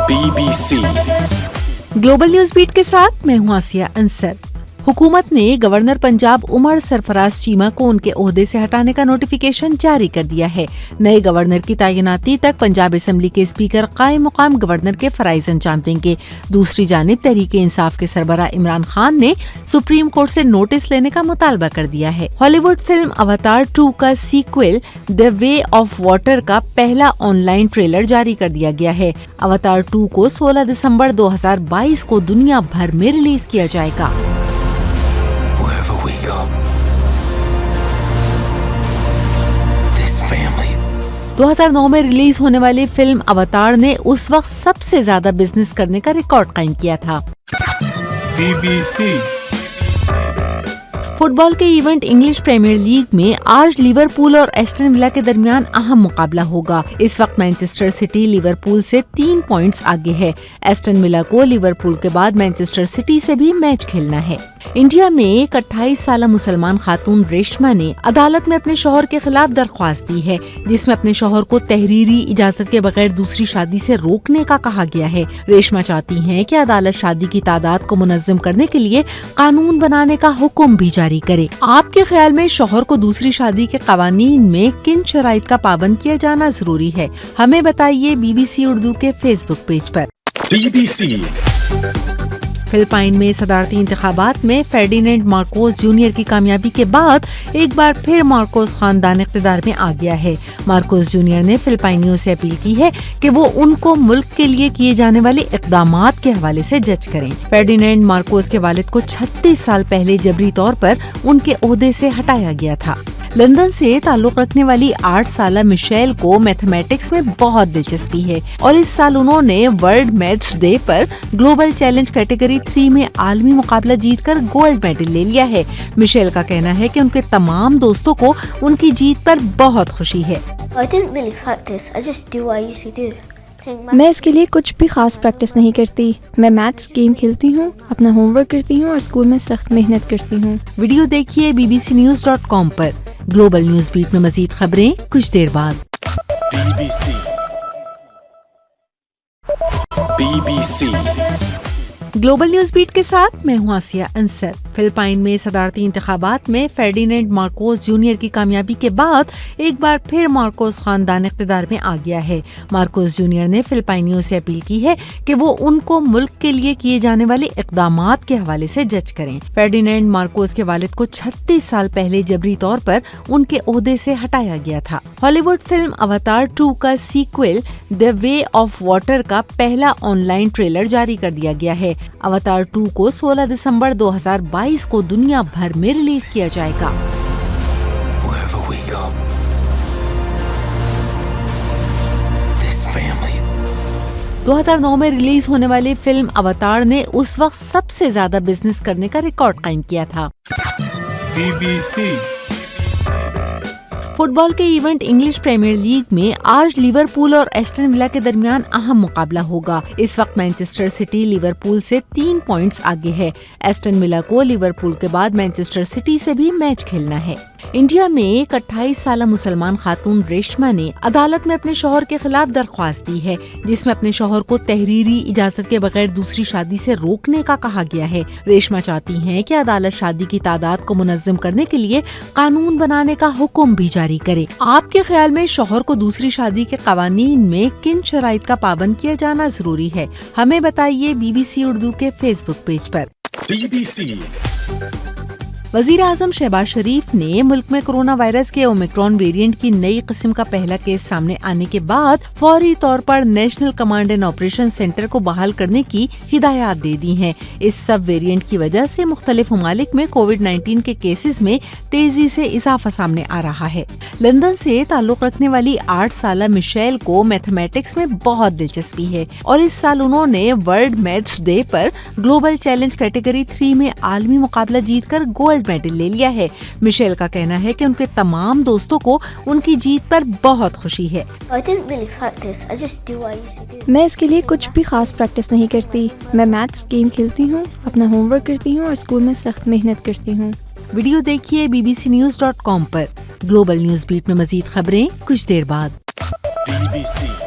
BBC global news beat के साथ मैं हूं आसिया अंसर। हुकूमत ने गवर्नर पंजाब उमर सरफराज चीमा को उनके ओहदे से हटाने का नोटिफिकेशन जारी कर दिया है। नए गवर्नर की तैनाती तक पंजाब असेंबली के स्पीकर कायम मुकाम गवर्नर के फराइज अंजाम देंगे। दूसरी जानिब तहरीक इंसाफ के सरबराह इमरान खान ने सुप्रीम कोर्ट से नोटिस लेने का मुतालबा कर दिया है। हॉलीवुड फिल्म अवतार 2 का sequel the way of water का पहला ऑनलाइन ट्रेलर जारी कर दिया गया है। अवतार 2 को 16 दिसंबर 2022 को दुनिया भर में रिलीज किया जाएगा। 2009 में रिलीज होने वाली फिल्म अवतार ने उस वक्त सबसे ज्यादा बिजनेस करने का रिकॉर्ड कायम किया था। BBC फुटबॉल के इवेंट इंग्लिश प्रीमियर लीग में आज लिवरपूल और एस्टन विला के दरमियान अहम मुकाबला होगा। इस वक्त मैनचेस्टर सिटी लिवरपूल से 3 पॉइंट्स आगे है। एस्टन विला को लिवरपूल के बाद मैनचेस्टर सिटी से भी मैच खेलना है। इंडिया में एक 28 साल मुसलमान खातून रेशमा ने अदालत में अपने शौहर के खिलाफ दरख्वास्त दी है, जिसमें अपने शौहर को तहरीरी इजाजत के बगैर दूसरी शादी से रोकने का कहा गया है। रेशमा चाहती हैं कि अदालत शादी की तादाद को मुनज़्ज़म करने के लिए कानून बनाने का हुक्म भी जारी करे। आपके ख्याल में शौहर को दूसरी शादी के कवानीन में किन शराइत का पाबंद किया जाना जरूरी है? हमें बताइए BBC उर्दू के फेसबुक पेज पर। BBC फिलिपाइन में सदारती इंतखाबात में फेर्डिनेंड मार्कोस जूनियर की कामयाबी के बाद एक बार फिर मार्कोस खानदान इक़्तिदार में आ गया है। मार्कोस जूनियर ने फिलिपाइनियों से अपील की है कि वो उनको मुल्क के लिए किए जाने वाले इक़दामात के हवाले से जज करें। फेर्डिनेंड मार्कोस के वालिद को 36 साल पहले जबरी तौर पर उनके ओहदे से हटाया गया था। लंदन से ताल्लुक रखने वाली 8 साला मिशेल को मैथमेटिक्स में बहुत दिलचस्पी है और इस साल उन्होंने वर्ल्ड मैथ्स डे पर ग्लोबल चैलेंज कैटेगरी 3 में आलमी मुकाबला जीतकर गोल्ड मेडल ले लिया है। मिशेल का कहना है कि उनके तमाम दोस्तों को उनकी जीत पर बहुत खुशी है। मैं इसके लिए कुछ भी खास प्रैक्टिस नहीं करती। मैं मैथ्स गेम खेलती हूँ, अपना होमवर्क करती हूँ और स्कूल में सख्त मेहनत करती हूँ। वीडियो देखिए bbcnews.com पर। ग्लोबल न्यूज बीट में मजीद खबरें कुछ देर बाद। BBC ग्लोबल न्यूज बीट के साथ मैं हूं आसिया अंसर। फिलिपाइन में सदारती इंतखाबात में फेर्डिनेंड मार्कोस जूनियर की कामयाबी के बाद एक बार फिर मार्कोस खानदान इक़्तिदार में आ गया है। मार्कोस जूनियर ने फिलिपाइनियों से अपील की है कि वो उनको मुल्क के लिए किए जाने वाले इक़दामात के हवाले से जज करें। फेर्डिनेंड मार्कोस के वालिद को 36 साल पहले जबरी तौर पर उनके ओहदे से हटाया गया था। हॉलीवुड फिल्म अवतार 2 का sequel the way of water का पहला ऑनलाइन ट्रेलर जारी कर दिया गया है। अवतार 2 को 16 दिसंबर 2022 को दुनिया भर में रिलीज किया जाएगा। 2009 में रिलीज होने वाली फिल्म अवतार ने उस वक्त सबसे ज्यादा बिजनेस करने का रिकॉर्ड कायम किया था। BBC फुटबॉल के इवेंट इंग्लिश प्रीमियर लीग में आज लिवरपूल और एस्टन विला के दरमियान अहम मुकाबला होगा। इस वक्त मैनचेस्टर सिटी लिवरपूल से 3 पॉइंट्स आगे है। एस्टन विला को लिवरपूल के बाद मैनचेस्टर सिटी से भी मैच खेलना है। इंडिया में एक 28 साल मुसलमान खातून रेशमा ने अदालत में अपने शौहर के खिलाफ दरख्वास्त दी है, जिसमें अपने शौहर को तहरीरी इजाजत के बगैर दूसरी शादी से रोकने का कहा गया है। रेशमा चाहती हैं कि अदालत शादी की तादाद को मुनज़्ज़म करने के लिए कानून बनाने का हुक्म भी जारी करे। आपके ख्याल में शौहर को दूसरी शादी के कवानीन में किन शराइत का पाबंद किया जाना जरूरी है? हमें बताइए BBC उर्दू के फेसबुक पेज पर। BBC वजीर आजम शहबाज शरीफ ने मुल्क में कोरोना वायरस के ओमिक्रॉन वेरिएंट की नई किस्म का पहला केस सामने आने के बाद फौरी तौर पर national command and operation centre को बहाल करने की हिदायत दे दी हैं। इस सब वेरिएंट की वजह से मुख्तलिफ ममालिक में कोविड-19 के केसेस में तेजी से इजाफा सामने आ रहा है। लंदन से ताल्लुक रखने वाली 8 साला मिशेल को मैथमेटिक्स में बहुत दिलचस्पी है और इस साल उन्होंने वर्ल्ड मैथ्स डे पर ग्लोबल चैलेंज कैटेगरी 3 में आलमी मुकाबला जीतकर गोल्ड मेडल ले लिया है। मिशेल का कहना है कि उनके तमाम दोस्तों को उनकी जीत पर बहुत खुशी है। मैं इसके लिए कुछ भी खास प्रैक्टिस नहीं करती। मैं मैथ्स गेम खेलती हूँ, अपना होमवर्क करती हूँ और स्कूल में सख्त मेहनत करती हूँ। वीडियो देखिए bbcnews.com पर। ग्लोबल न्यूज बीट में मजीद खबरें कुछ देर बाद। BBC